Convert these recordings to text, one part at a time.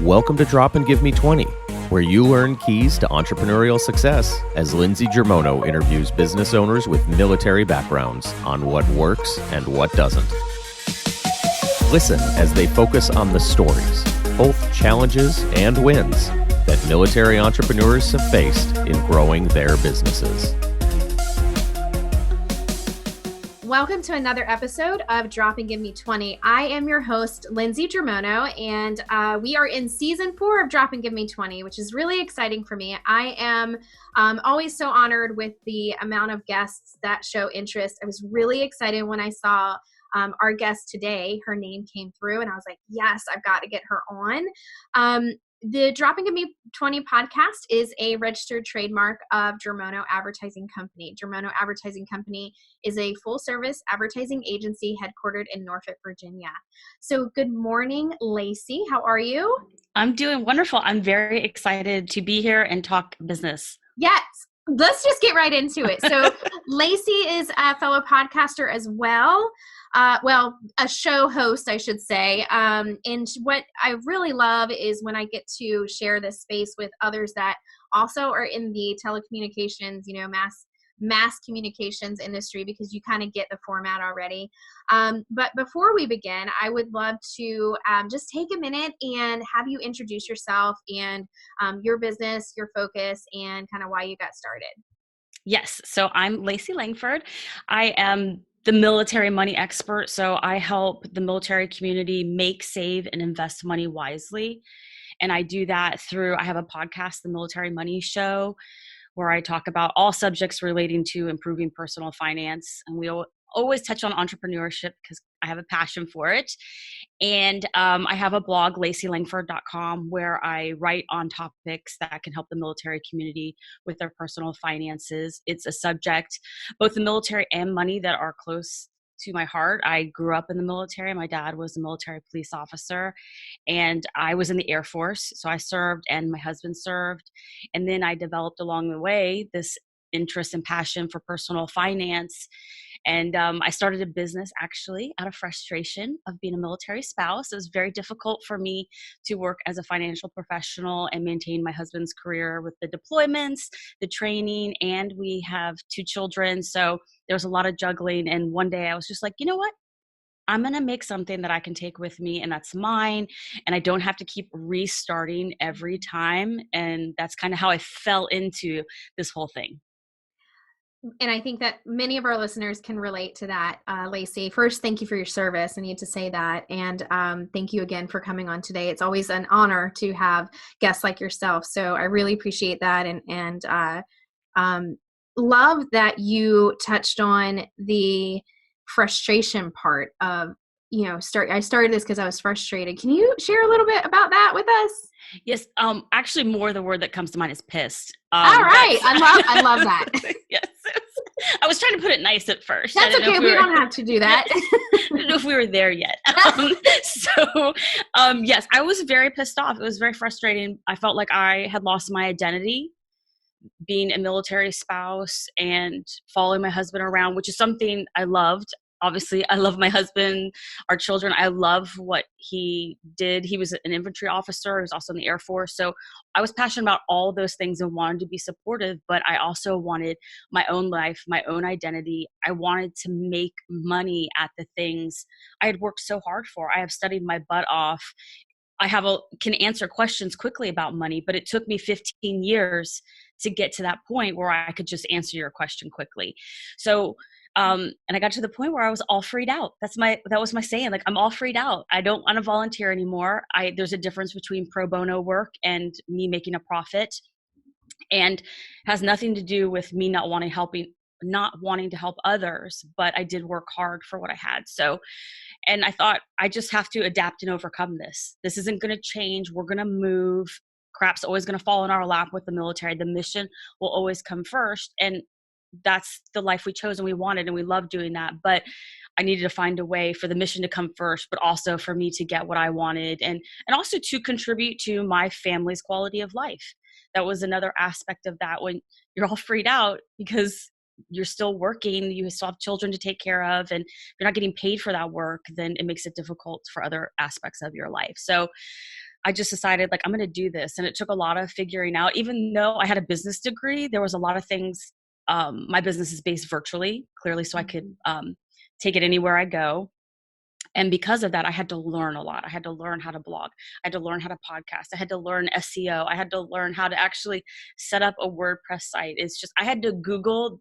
Welcome to Drop and Give Me 20, where you learn keys to entrepreneurial success as Lacey Germono interviews business owners with military backgrounds on what works and what doesn't. Listen as they focus on the stories, both challenges and wins, that military entrepreneurs have faced in growing their businesses. Welcome to another episode of Drop and Give Me 20. I am your host, Lacey Germono, and we are in season 4 of Drop and Give Me 20, which is really exciting for me. I am always so honored with the amount of guests that show interest. I was really excited when I saw our guest today. Her name came through, and I was like, yes, I've got to get her on. The Drop and Give Me 20 podcast is a registered trademark of Germono Advertising Company. Germono Advertising Company is a full-service advertising agency headquartered in Norfolk, Virginia. So good morning, Lacey. How are you? I'm doing wonderful. I'm very excited to be here and talk business. Yes. Let's just get right into it. So Lacey is a fellow podcaster as well. A show host, I should say. And what I really love is when I get to share this space with others that also are in the telecommunications, mass communications industry, because you kind of get the format already. But before we begin, I would love to just take a minute and have you introduce yourself and your business, your focus, and kind of why you got started. Yes. So I'm Lacey Langford. I am the military money expert. So I help the military community make, save, and invest money wisely. And I do that I have a podcast, The Military Money Show, where I talk about all subjects relating to improving personal finance. And we always touch on entrepreneurship because I have a passion for it. And I have a blog, LaceyLangford.com, where I write on topics that can help the military community with their personal finances. It's a subject, both the military and money, that are close to my heart. I grew up in the military. My dad was a military police officer, and I was in the Air Force. So I served, and my husband served. And then I developed along the way this interest and passion for personal finance. And I started a business actually out of frustration of being a military spouse. It was very difficult for me to work as a financial professional and maintain my husband's career with the deployments, the training, and we have 2 children. So there was a lot of juggling. And one day I was just like, you know what? I'm going to make something that I can take with me, and that's mine. And I don't have to keep restarting every time. And that's kind of how I fell into this whole thing. And I think that many of our listeners can relate to that. Lacey, first, thank you for your service. I need to say that. And thank you again for coming on today. It's always an honor to have guests like yourself. So I really appreciate that. And love that you touched on the frustration part of, I started this because I was frustrated. Can you share a little bit about that with us? Yes. Actually, more the word that comes to mind is pissed. All right. I love that. Yes. I was trying to put it nice at first. That's okay. We don't have to do that. I don't know if we were there yet. Yes, I was very pissed off. It was very frustrating. I felt like I had lost my identity being a military spouse and following my husband around, which is something I loved. Obviously, I love my husband, our children. I love what he did. He was an infantry officer. He was also in the Air Force. So I was passionate about all those things and wanted to be supportive, but I also wanted my own life, my own identity. I wanted to make money at the things I had worked so hard for. I have studied my butt off. Can answer questions quickly about money, but it took me 15 years to get to that point where I could just answer your question quickly. So and I got to the point where I was all freed out. That was my saying. Like, I'm all freed out. I don't want to volunteer anymore. There's a difference between pro bono work and me making a profit, and has nothing to do with me not wanting to help others. But I did work hard for what I had. So, and I thought, I just have to adapt and overcome this. This isn't going to change. We're going to move. Crap's always going to fall in our lap with the military. The mission will always come first. And that's the life we chose and we wanted, and we love doing that. But I needed to find a way for the mission to come first, but also for me to get what I wanted, and also to contribute to my family's quality of life. That was another aspect of that. When you're all freed out because you're still working, you still have children to take care of, and you're not getting paid for that work, then it makes it difficult for other aspects of your life. So I just decided like, I'm going to do this. And it took a lot of figuring out, even though I had a business degree, there was a lot of things. My business is based virtually, clearly, so I could take it anywhere I go. And because of that, I had to learn a lot. I had to learn how to blog. I had to learn how to podcast. I had to learn SEO. I had to learn how to actually set up a WordPress site. It's just, I had to Google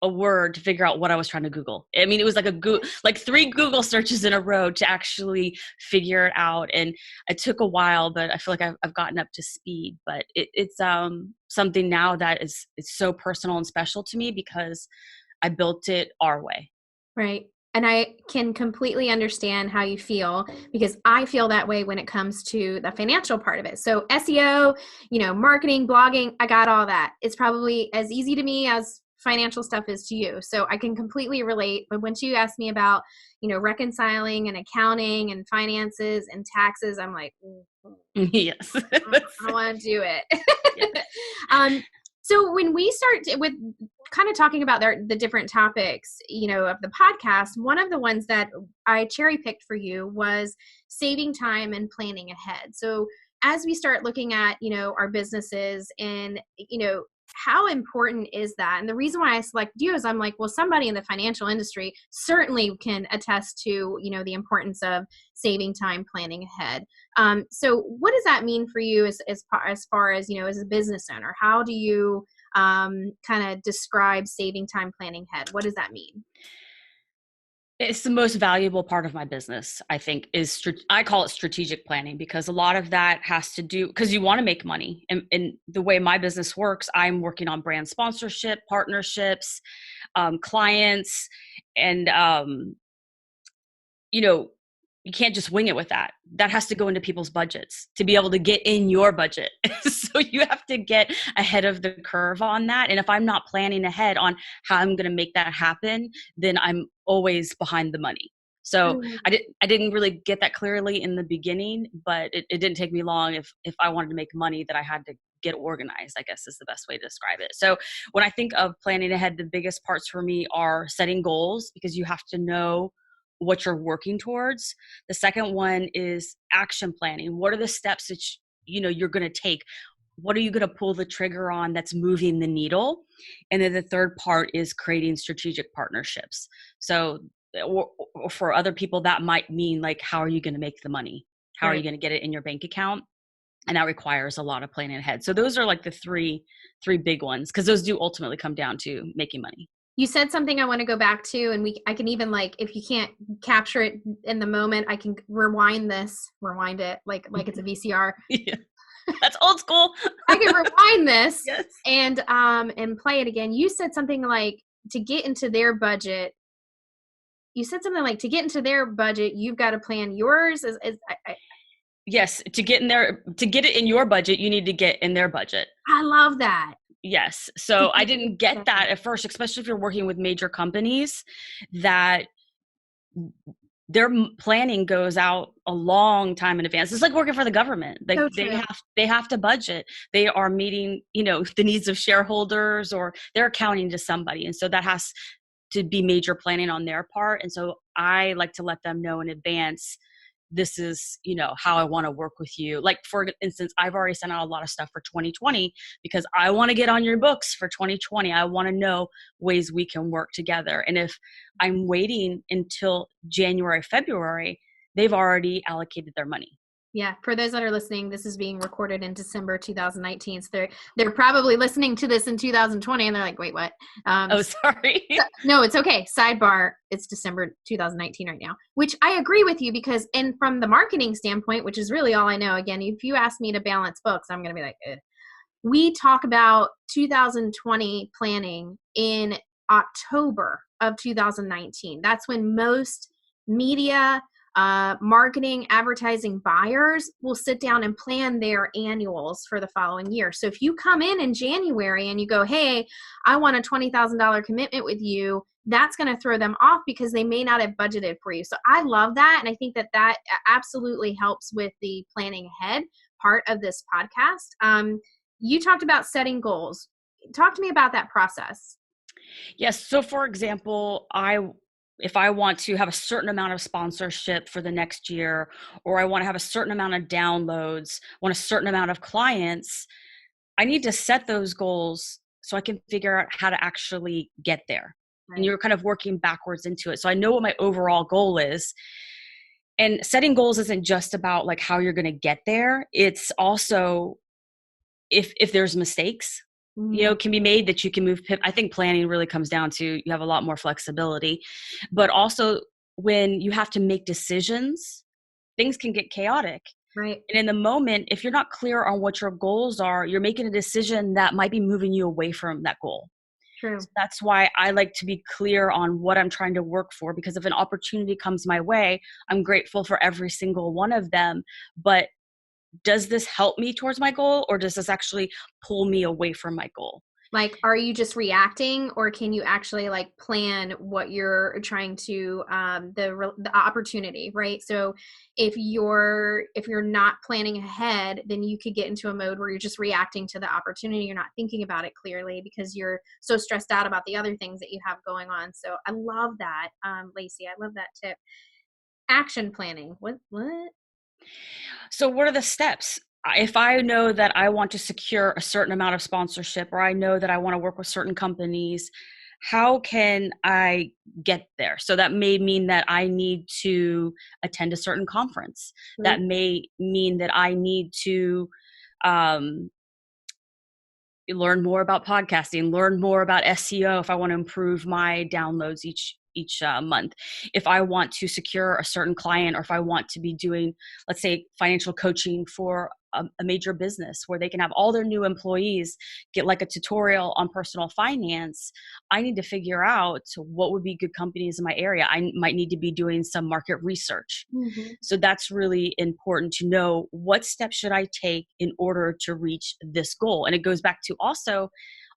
a word to figure out what I was trying to Google. I mean, it was like 3 Google searches in a row to actually figure it out. And it took a while, but I feel like I've gotten up to speed. But it's something now that it's so personal and special to me because I built it our way. Right. And I can completely understand how you feel because I feel that way when it comes to the financial part of it. So SEO, marketing, blogging, I got all that. It's probably as easy to me as financial stuff is to you. So I can completely relate. But once you ask me about, reconciling and accounting and finances and taxes, I'm like, yes, I want to do it. So when we start with kind of talking about the different topics, of the podcast, one of the ones that I cherry picked for you was saving time and planning ahead. So as we start looking at, our businesses and, how important is that? And the reason why I selected you is I'm like, well, somebody in the financial industry certainly can attest to, the importance of saving time, planning ahead. So what does that mean for you as far as, as a business owner? How do you kind of describe saving time, planning ahead? What does that mean? It's the most valuable part of my business, I think, I call it strategic planning because a lot of that has to do because you want to make money. And the way my business works, I'm working on brand sponsorship, partnerships, clients, and, you can't just wing it with that. That has to go into people's budgets to be able to get in your budget. So you have to get ahead of the curve on that. And if I'm not planning ahead on how I'm going to make that happen, then I'm always behind the money. So I didn't really get that clearly in the beginning, but it didn't take me long. If I wanted to make money, that I had to get organized, I guess is the best way to describe it. So when I think of planning ahead, the biggest parts for me are setting goals because you have to know what you're working towards. The second one is action planning. What are the steps that you're going to take? What are you going to pull the trigger on that's moving the needle? And then the third part is creating strategic partnerships. So or for other people, that might mean like, how are you going to make the money? How are you going to get it in your bank account? And that requires a lot of planning ahead. So those are like the three big ones because those do ultimately come down to making money. You said something I want to go back to, and I can even if you can't capture it in the moment, I can rewind it like it's a VCR. Yeah. That's old school. I can rewind this yes. and play it again. You said something like to get into their budget. You said something like to get into their budget, you've got to plan yours. Yes, to get it in your budget, you need to get in their budget. I love that. Yes. So I didn't get that at first, especially if you're working with major companies, that their planning goes out a long time in advance. It's like working for the government. So they have to budget. They are meeting, the needs of shareholders or they're accounting to somebody. And so that has to be major planning on their part. And so I like to let them know in advance, this is, how I want to work with you. Like, for instance, I've already sent out a lot of stuff for 2020 because I want to get on your books for 2020. I want to know ways we can work together. And if I'm waiting until January, February, they've already allocated their money. Yeah. For those that are listening, this is being recorded in December 2019. So they're probably listening to this in 2020 and they're like, wait, what? Sorry. No, it's okay. Sidebar. It's December 2019 right now, which I agree with you because, and from the marketing standpoint, which is really all I know, again, if you ask me to balance books, I'm going to be like, ugh. We talk about 2020 planning in October of 2019. That's when most media, marketing, advertising buyers will sit down and plan their annuals for the following year. So if you come in January and you go, hey, I want a $20,000 commitment with you, that's going to throw them off because they may not have budgeted for you. So I love that. And I think that absolutely helps with the planning ahead part of this podcast. You talked about setting goals. Talk to me about that process. Yes. So for example, if I want to have a certain amount of sponsorship for the next year, or I want to have a certain amount of downloads, want a certain amount of clients, I need to set those goals so I can figure out how to actually get there. Right. And you're kind of working backwards into it. So I know what my overall goal is. And setting goals isn't just about like how you're going to get there. It's also if there's mistakes, can be made that you can move. I think planning really comes down to you have a lot more flexibility, but also when you have to make decisions, things can get chaotic. Right. And in the moment, if you're not clear on what your goals are, you're making a decision that might be moving you away from that goal. True. So that's why I like to be clear on what I'm trying to work for, because if an opportunity comes my way, I'm grateful for every single one of them. But does this help me towards my goal, or does this actually pull me away from my goal? Like, are you just reacting, or can you actually like plan what you're trying to, the opportunity, right? So if you're not planning ahead, then you could get into a mode where you're just reacting to the opportunity. You're not thinking about it clearly because you're so stressed out about the other things that you have going on. So I love that, Lacey. I love that tip. Action planning. What? So what are the steps? If I know that I want to secure a certain amount of sponsorship, or I know that I want to work with certain companies, how can I get there? So that may mean that I need to attend a certain conference. Right. That may mean that I need to learn more about podcasting, learn more about SEO if I want to improve my downloads each month. If I want to secure a certain client, or if I want to be doing, let's say, financial coaching for a major business where they can have all their new employees get like a tutorial on personal finance, I need to figure out what would be good companies in my area. I might need to be doing some market research. Mm-hmm. So that's really important to know, what steps should I take in order to reach this goal. And it goes back to also,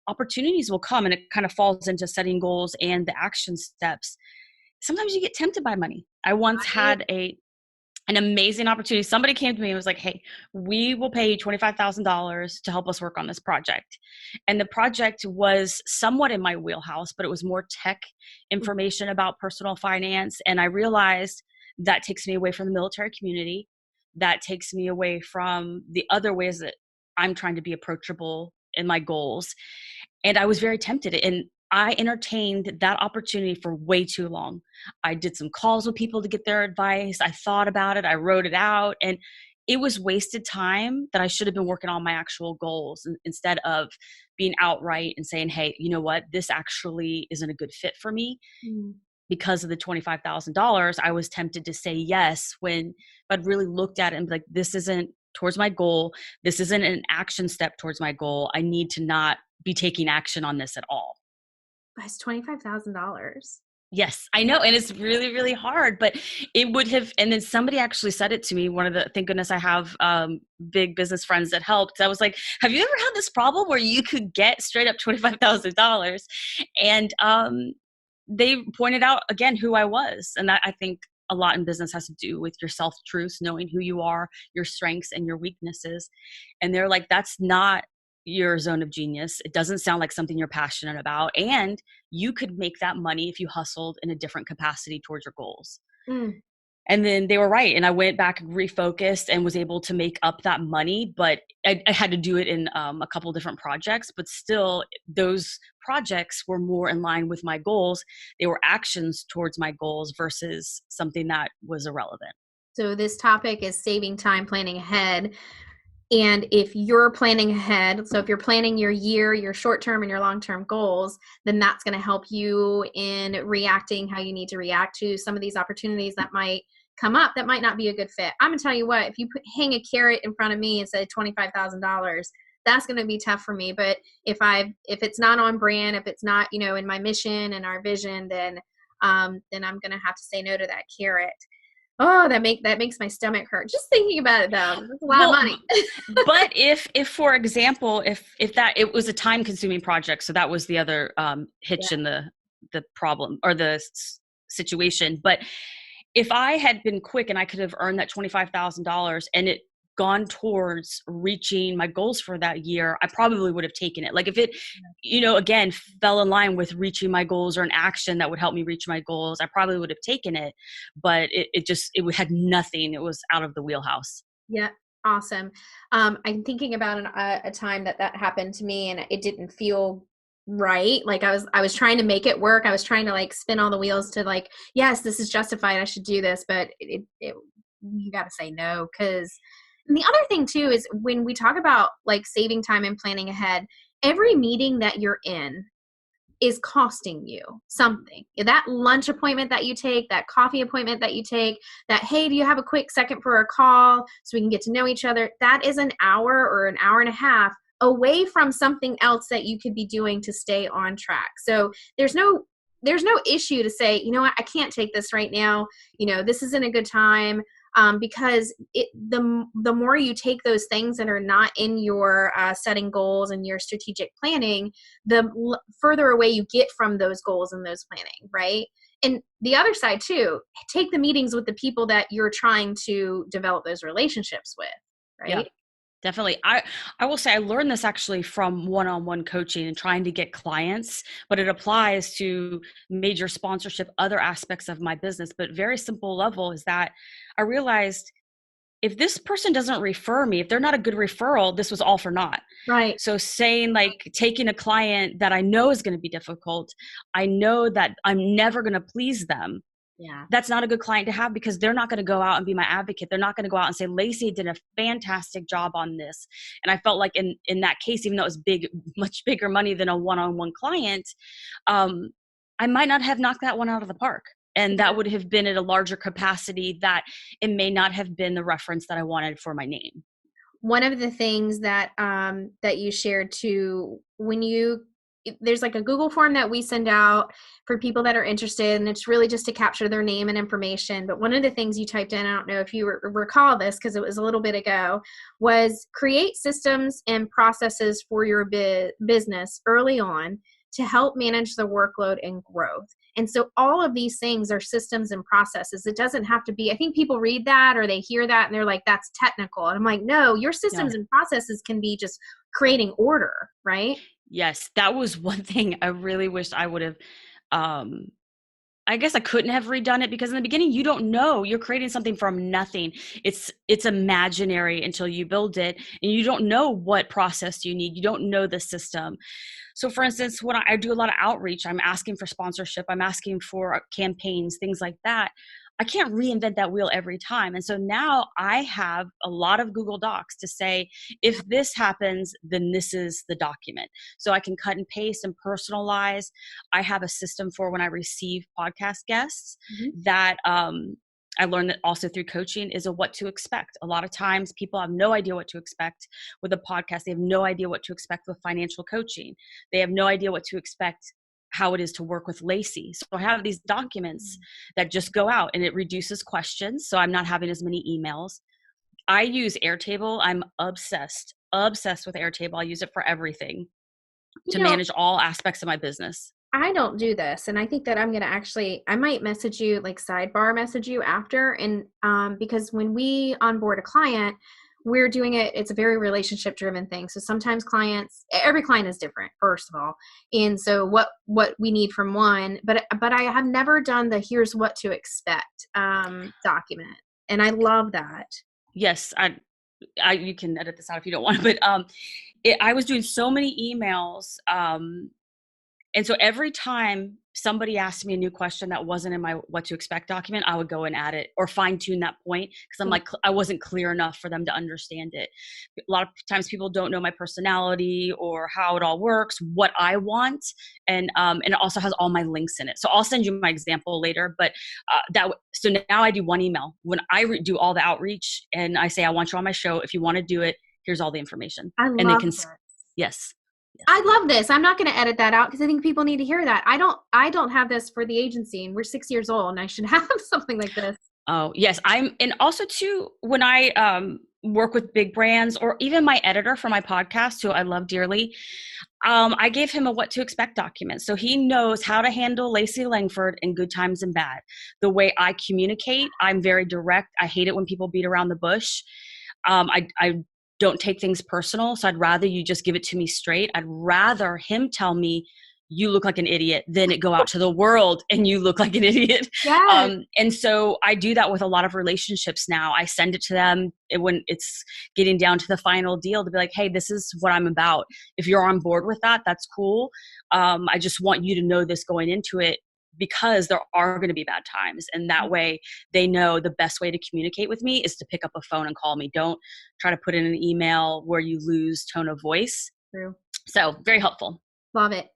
opportunities will come, and it kind of falls into setting goals and the action steps. Sometimes you get tempted by money. I once had an amazing opportunity. Somebody came to me and was like, hey, we will pay you $25,000 to help us work on this project. And the project was somewhat in my wheelhouse, but it was more tech information about personal finance. And I realized that takes me away from the military community. That takes me away from the other ways that I'm trying to be approachable in my goals. And I was very tempted. And I entertained that opportunity for way too long. I did some calls with people to get their advice. I thought about it. I wrote it out. And it was wasted time that I should have been working on my actual goals, instead of being outright and saying, hey, you know what? This actually isn't a good fit for me. Because of the $25,000, I was tempted to say yes, when I'd really looked at it and be like, this isn't towards my goal. This isn't an action step towards my goal. I need to not be taking action on this at all. That's $25,000. Yes, I know. And it's really, really hard, but it would have, and then somebody actually said it to me. One of the, thank goodness I have big business friends that helped. I was like, have you ever had this problem where you could get straight up $25,000? And they pointed out again who I was. And that, I think, a lot in business has to do with your self-truths, knowing who you are, your strengths and your weaknesses. And they're like, that's not your zone of genius. It doesn't sound like something you're passionate about. And you could make that money if you hustled in a different capacity towards your goals. And then they were right. And I went back and refocused and was able to make up that money. But I had to do it in a couple different projects. But still, those projects were more in line with my goals. They were actions towards my goals versus something that was irrelevant. So this topic is saving time, planning ahead. And if you're planning ahead, so if you're planning your year, your short-term and your long-term goals, then that's going to help you in reacting how you need to react to some of these opportunities that might come up that might not be a good fit. I'm going to tell you what, if you hang a carrot in front of me and say $25,000, that's going to be tough for me. But if it's not on brand, if it's not, in my mission and our vision, then I'm going to have to say no to that carrot. Oh, that makes my stomach hurt just thinking about it, though. That's a lot of money. But if for example, if that it was a time consuming project, so that was the other hitch in the problem or the situation. But if I had been quick and I could have earned that $25,000 and it gone towards reaching my goals for that year, I probably would have taken it. Like if it, again, fell in line with reaching my goals or an action that would help me reach my goals, I probably would have taken it, but it had nothing. It was out of the wheelhouse. Yeah. Awesome. I'm thinking about a time that happened to me and it didn't feel right. Like I was trying to make it work. I was trying to like spin all the wheels to like, yes, this is justified. I should do this, but you got to say no. And the other thing too is when we talk about like saving time and planning ahead, every meeting that you're in is costing you something. That lunch appointment that you take, that coffee appointment that you take, that, hey, do you have a quick second for a call so we can get to know each other? That is an hour or an hour and a half away from something else that you could be doing to stay on track. So there's no issue to say, you know what, I can't take this right now. This isn't a good time. Because the more you take those things that are not in your setting goals and your strategic planning, the further away you get from those goals and those planning, right? And the other side too, take the meetings with the people that you're trying to develop those relationships with, right? Yeah. Definitely. I will say I learned this actually from one-on-one coaching and trying to get clients, but it applies to major sponsorship, other aspects of my business. But very simple level is that I realized if this person doesn't refer me, if they're not a good referral, this was all for naught. Right. So saying like taking a client that I know is going to be difficult, I know that I'm never going to please them. Yeah. That's not a good client to have because they're not going to go out and be my advocate. They're not going to go out and say, Lacey did a fantastic job on this. And I felt like in that case, even though it was much bigger money than a one-on-one client, I might not have knocked that one out of the park. And that would have been at a larger capacity that it may not have been the reference that I wanted for my name. One of the things that you shared too, there's like a Google form that we send out for people that are interested, and it's really just to capture their name and information. But one of the things you typed in, I don't know if you recall this because it was a little bit ago, was create systems and processes for your business early on to help manage the workload and growth. And so all of these things are systems and processes. It doesn't have to be, I think people read that or they hear that and they're like, that's technical. And I'm like, no, your systems and processes can be just creating order, right? Yes, that was one thing I really wished I would have. I guess I couldn't have redone it because in the beginning, you don't know. You're creating something from nothing. It's imaginary until you build it, and you don't know what process you need. You don't know the system. So for instance, when I do a lot of outreach, I'm asking for sponsorship. I'm asking for campaigns, things like that. I can't reinvent that wheel every time. And so now I have a lot of Google Docs to say, if this happens, then this is the document. So I can cut and paste and personalize. I have a system for when I receive podcast guests that I learned that also through coaching is a what to expect. A lot of times people have no idea what to expect with a podcast. They have no idea what to expect with financial coaching. They have no idea what to expect how it is to work with Lacey. So I have these documents that just go out and it reduces questions. So I'm not having as many emails. I use Airtable. I'm obsessed with Airtable. I use it for everything to manage all aspects of my business. I don't do this. And I think that I'm going to I might message you, like sidebar message you after. And because when we onboard a client, we're doing it, it's a very relationship driven thing. So sometimes every client is different, first of all. And so what we need from one, but I have never done the here's what to expect document. And I love that. Yes. You can edit this out if you don't want to, but I was doing so many emails. And so every time somebody asked me a new question that wasn't in my what to expect document, I would go and add it or fine tune that point because I'm like, I wasn't clear enough for them to understand it. A lot of times people don't know my personality or how it all works, what I want. And it also has all my links in it. So I'll send you my example later, but so now I do one email. When I do all the outreach and I say, I want you on my show. If you want to do it, here's all the information. I love that. Yes. I love this. I'm not going to edit that out because I think people need to hear that. I don't have this for the agency, and we're 6 years old and I should have something like this. Oh, yes. And also too, when I work with big brands or even my editor for my podcast, who I love dearly, I gave him a what to expect document. So he knows how to handle Lacey Langford in good times and bad. The way I communicate, I'm very direct. I hate it when people beat around the bush. I don't take things personal. So I'd rather you just give it to me straight. I'd rather him tell me you look like an idiot than it go out to the world and you look like an idiot. Yes. And so I do that with a lot of relationships now. I send it to them when it's getting down to the final deal to be like, hey, this is what I'm about. If you're on board with that, that's cool. I just want you to know this going into it, because there are going to be bad times. And that way they know the best way to communicate with me is to pick up a phone and call me. Don't try to put in an email where you lose tone of voice. True. So very helpful. Love it.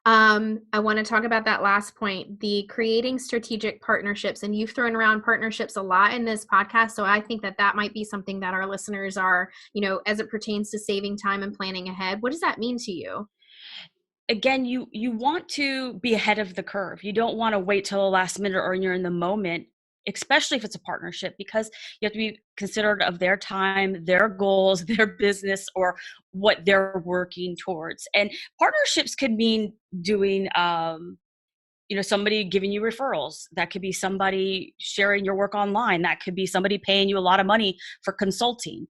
I want to talk about that last point, the creating strategic partnerships. And you've thrown around partnerships a lot in this podcast. So I think that might be something that our listeners are, as it pertains to saving time and planning ahead. What does that mean to you? Again, you want to be ahead of the curve. You don't want to wait till the last minute or you're in the moment, especially if it's a partnership, because you have to be considerate of their time, their goals, their business, or what they're working towards. And partnerships could mean doing, somebody giving you referrals. That could be somebody sharing your work online. That could be somebody paying you a lot of money for consulting.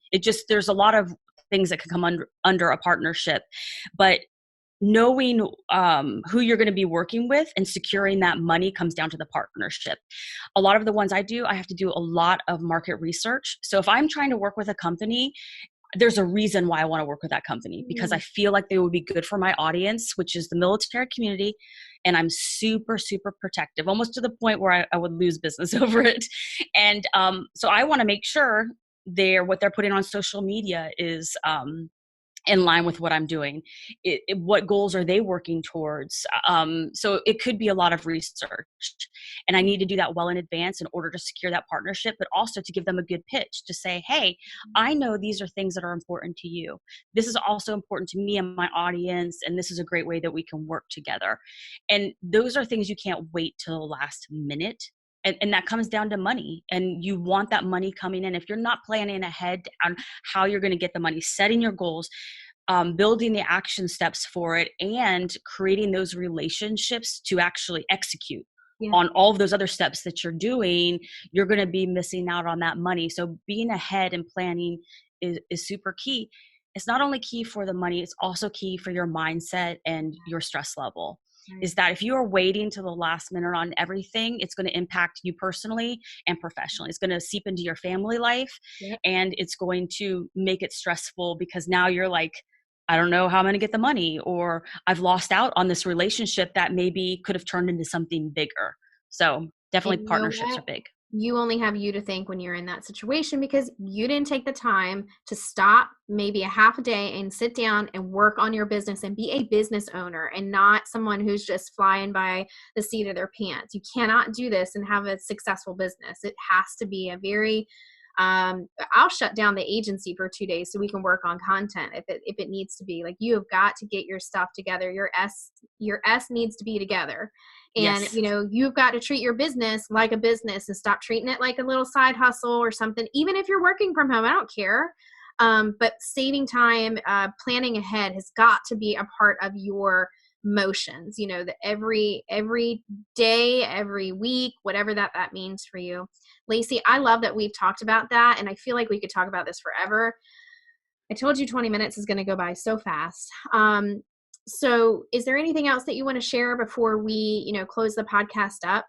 There's a lot of things that can come under a partnership, but knowing who you're going to be working with and securing that money comes down to the partnership. A lot of the ones I do, I have to do a lot of market research. So if I'm trying to work with a company, there's a reason why I want to work with that company, because I feel like they would be good for my audience, which is the military community. And I'm super, super protective, almost to the point where I would lose business over it. And so I want to make sure what they're putting on social media is in line with what I'm doing. What goals are they working towards? So it could be a lot of research, and I need to do that well in advance in order to secure that partnership, but also to give them a good pitch to say, hey, I know these are things that are important to you. This is also important to me and my audience, and this is a great way that we can work together. And those are things you can't wait till the last minute. And that comes down to money, and you want that money coming in. If you're not planning ahead on how you're going to get the money, setting your goals, building the action steps for it, and creating those relationships to actually execute on all of those other steps that you're doing, you're going to be missing out on that money. So being ahead and planning is super key. It's not only key for the money, it's also key for your mindset and your stress level. Is that if you are waiting to the last minute on everything, it's going to impact you personally and professionally. It's going to seep into your family life, and it's going to make it stressful, because now you're like, I don't know how I'm going to get the money, or I've lost out on this relationship that maybe could have turned into something bigger. So definitely partnerships are big. You only have you to thank when you're in that situation, because you didn't take the time to stop maybe a half a day and sit down and work on your business and be a business owner, and not someone who's just flying by the seat of their pants. You cannot do this and have a successful business. It has to be a very I'll shut down the agency for 2 days so we can work on content if it needs to be. Like, you have got to get your stuff together. Your S needs to be together. And, you've got to treat your business like a business and stop treating it like a little side hustle or something. Even if you're working from home, I don't care. But saving time, planning ahead has got to be a part of your motions, that every day, every week, whatever that means for you. Lacey, I love that we've talked about that, and I feel like we could talk about this forever. I told you 20 minutes is going to go by so fast. So is there anything else that you want to share before we, close the podcast up?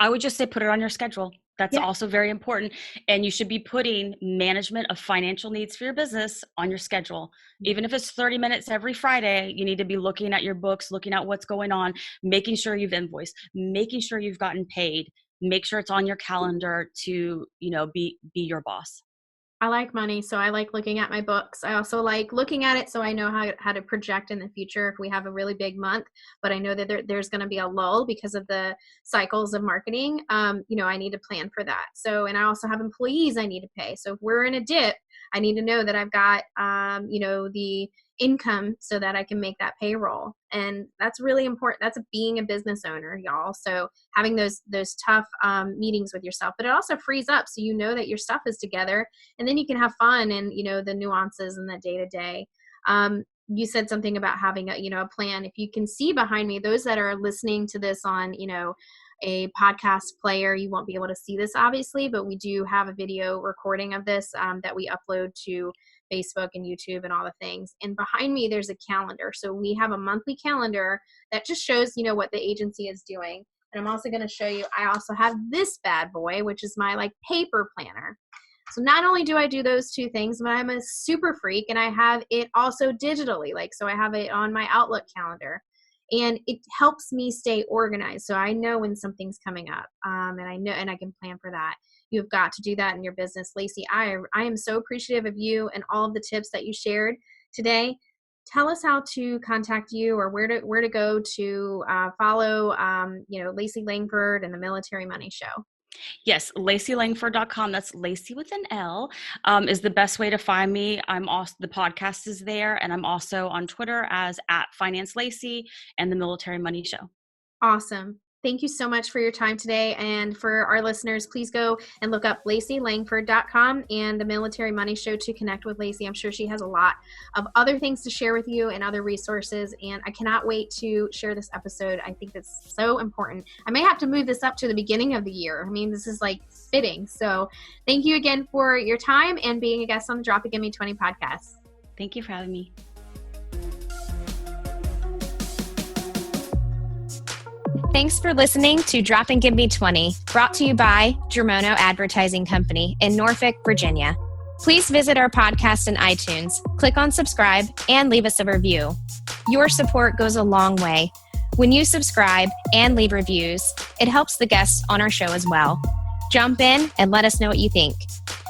I would just say put it on your schedule. That's also very important. And you should be putting management of financial needs for your business on your schedule. Even if it's 30 minutes every Friday, you need to be looking at your books, looking at what's going on, making sure you've invoiced, making sure you've gotten paid, make sure it's on your calendar to, be your boss. I like money, so I like looking at my books. I also like looking at it so I know how to project in the future if we have a really big month, but I know that there's going to be a lull because of the cycles of marketing. I need to plan for that. So, and I also have employees I need to pay. So if we're in a dip, I need to know that I've got, the income so that I can make that payroll. And that's really important. That's being a business owner, y'all. So having those tough meetings with yourself, but it also frees up so you know that your stuff is together, and then you can have fun and the nuances and the day to day. You said something about having a plan. If you can see behind me, those that are listening to this on a podcast player, you won't be able to see this obviously, but we do have a video recording of this that we upload to Facebook and YouTube and all the things. And behind me, there's a calendar. So we have a monthly calendar that just shows, what the agency is doing. And I'm also going to show you, I also have this bad boy, which is my paper planner. So not only do I do those two things, but I'm a super freak and I have it also digitally. So I have it on my Outlook calendar and it helps me stay organized. So I know when something's coming up and I can plan for that. You've got to do that in your business. Lacey, I am so appreciative of you and all of the tips that you shared today. Tell us how to contact you or where to go to follow, Lacey Langford and the Military Money Show. Yes, LaceyLangford.com. That's Lacey with an L is the best way to find me. I'm also, the podcast is there, and I'm also on Twitter as @FinanceLacey and the Military Money Show. Awesome. Thank you so much for your time today. And for our listeners, please go and look up LaceyLangford.com and the Military Money Show to connect with Lacey. I'm sure she has a lot of other things to share with you and other resources. And I cannot wait to share this episode. I think it's so important. I may have to move this up to the beginning of the year. I mean, this is fitting. So thank you again for your time and being a guest on the Drop It Give Me 20 podcast. Thank you for having me. Thanks for listening to Drop and Give Me 20, brought to you by Germono Advertising Company in Norfolk, Virginia. Please visit our podcast in iTunes, click on subscribe, and leave us a review. Your support goes a long way. When you subscribe and leave reviews, it helps the guests on our show as well. Jump in and let us know what you think.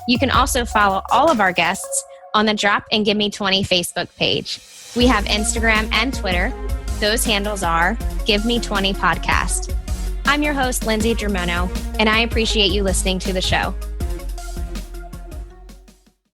You can also follow all of our guests on the Drop and Give Me 20 Facebook page. We have Instagram and Twitter. Those handles are Give Me 20 Podcast. I'm your host, Lindsay Germono, and I appreciate you listening to the show.